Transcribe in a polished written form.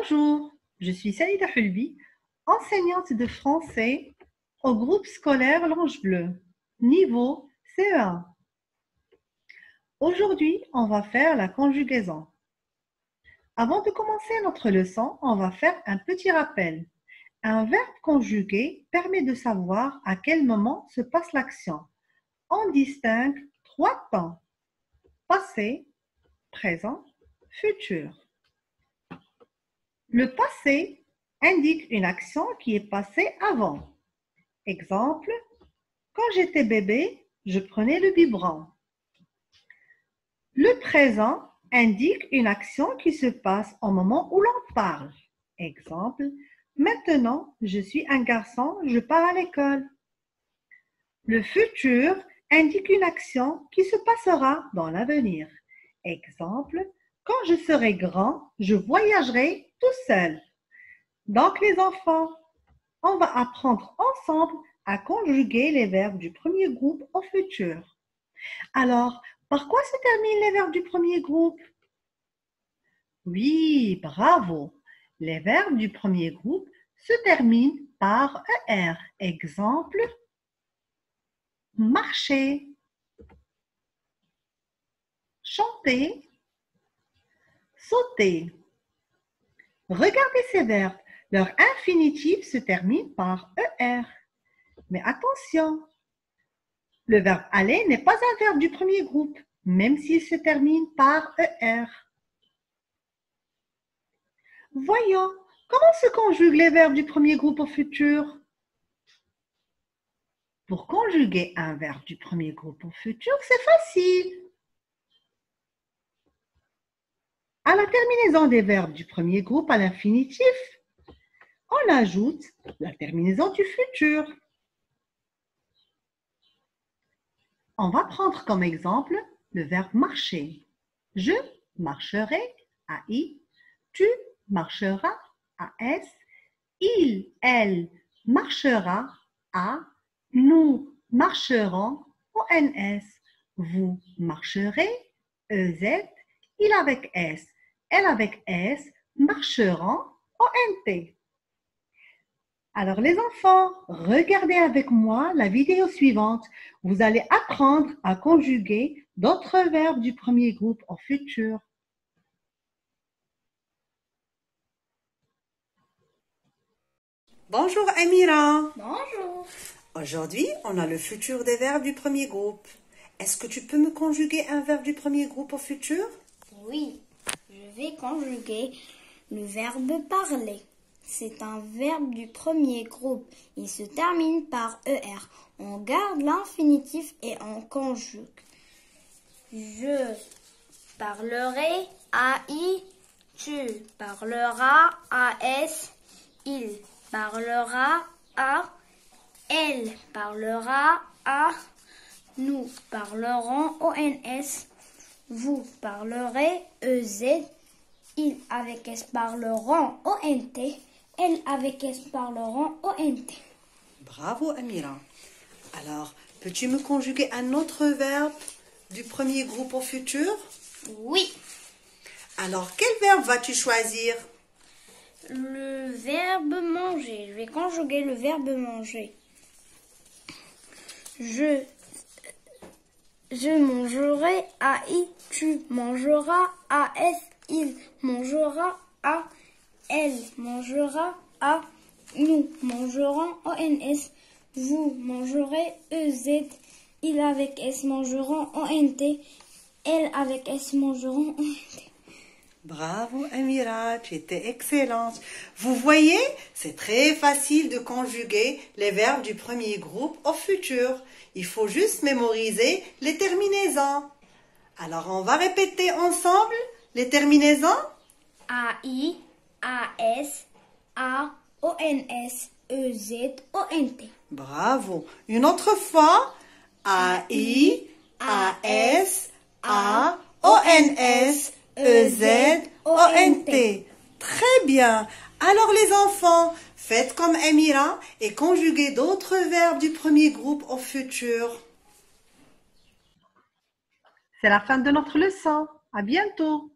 Bonjour, je suis Saïda Hulbi, enseignante de français au groupe scolaire L'Ange Bleu, niveau CE1. Aujourd'hui, on va faire la conjugaison. Avant de commencer notre leçon, on va faire un petit rappel. Un verbe conjugué permet de savoir à quel moment se passe l'action. On distingue trois temps: passé, présent, futur. Le passé indique une action qui est passée avant. Exemple, quand j'étais bébé, je prenais le biberon. Le présent indique une action qui se passe au moment où l'on parle. Exemple, maintenant, je suis un garçon, je pars à l'école. Le futur indique une action qui se passera dans l'avenir. Exemple, quand je serai grand, je voyagerai tout seul. Donc les enfants, on va apprendre ensemble à conjuguer les verbes du premier groupe au futur. Alors, par quoi se terminent les verbes du premier groupe? Oui, bravo! Les verbes du premier groupe se terminent par ER. Exemple, marcher, chanter, sauter. Regardez ces verbes, leur infinitif se termine par ER. Mais attention, le verbe aller n'est pas un verbe du premier groupe, même s'il se termine par ER. Voyons, comment se conjuguent les verbes du premier groupe au futur? Pour conjuguer un verbe du premier groupe au futur, c'est facile. À la terminaison des verbes du premier groupe à l'infinitif, on ajoute la terminaison du futur. On va prendre comme exemple le verbe marcher. Je marcherai, AI. Tu marcheras, AS. Il, elle marchera, A. Nous marcherons, ONS. Vous marcherez, EZ. Il avec S, elle avec S, marcheront, ONT. Alors les enfants, regardez avec moi la vidéo suivante. Vous allez apprendre à conjuguer d'autres verbes du premier groupe au futur. Bonjour Amira. Bonjour. Aujourd'hui, on a le futur des verbes du premier groupe. Est-ce que tu peux me conjuguer un verbe du premier groupe au futur? Oui, je vais conjuguer le verbe parler. C'est un verbe du premier groupe. Il se termine par ER. On garde l'infinitif et on conjugue. Je parlerai, AI. Tu parleras, AS. Il parlera, A. Elle parlera, A. Nous parlerons, ONS. Vous parlerez, EZ. Ils avec S parleront, ONT. Elles avec S parleront, ONT. Bravo Amira. Alors, peux-tu me conjuguer un autre verbe du premier groupe au futur? Oui. Alors, quel verbe vas-tu choisir? Le verbe manger. Je vais conjuguer le verbe manger. Je mangerai, AI. Tu mangeras, AS. Il mangera, A. Elle mangera, A. Nous mangerons, ONS. Vous mangerez, EZ. Il avec S mangeront, ONT. Elle avec S mangeront, ONT. Bravo Amira, tu étais excellente. Vous voyez, c'est très facile de conjuguer les verbes du premier groupe au futur. Il faut juste mémoriser les terminaisons. Alors, on va répéter ensemble les terminaisons. AI, AS, A, ONS, EZ, ONT. Bravo. Une autre fois. AI, AS, A, ONS, EZ, ONT. Très bien. Alors les enfants, faites comme Amira et conjuguez d'autres verbes du premier groupe au futur. C'est la fin de notre leçon. À bientôt!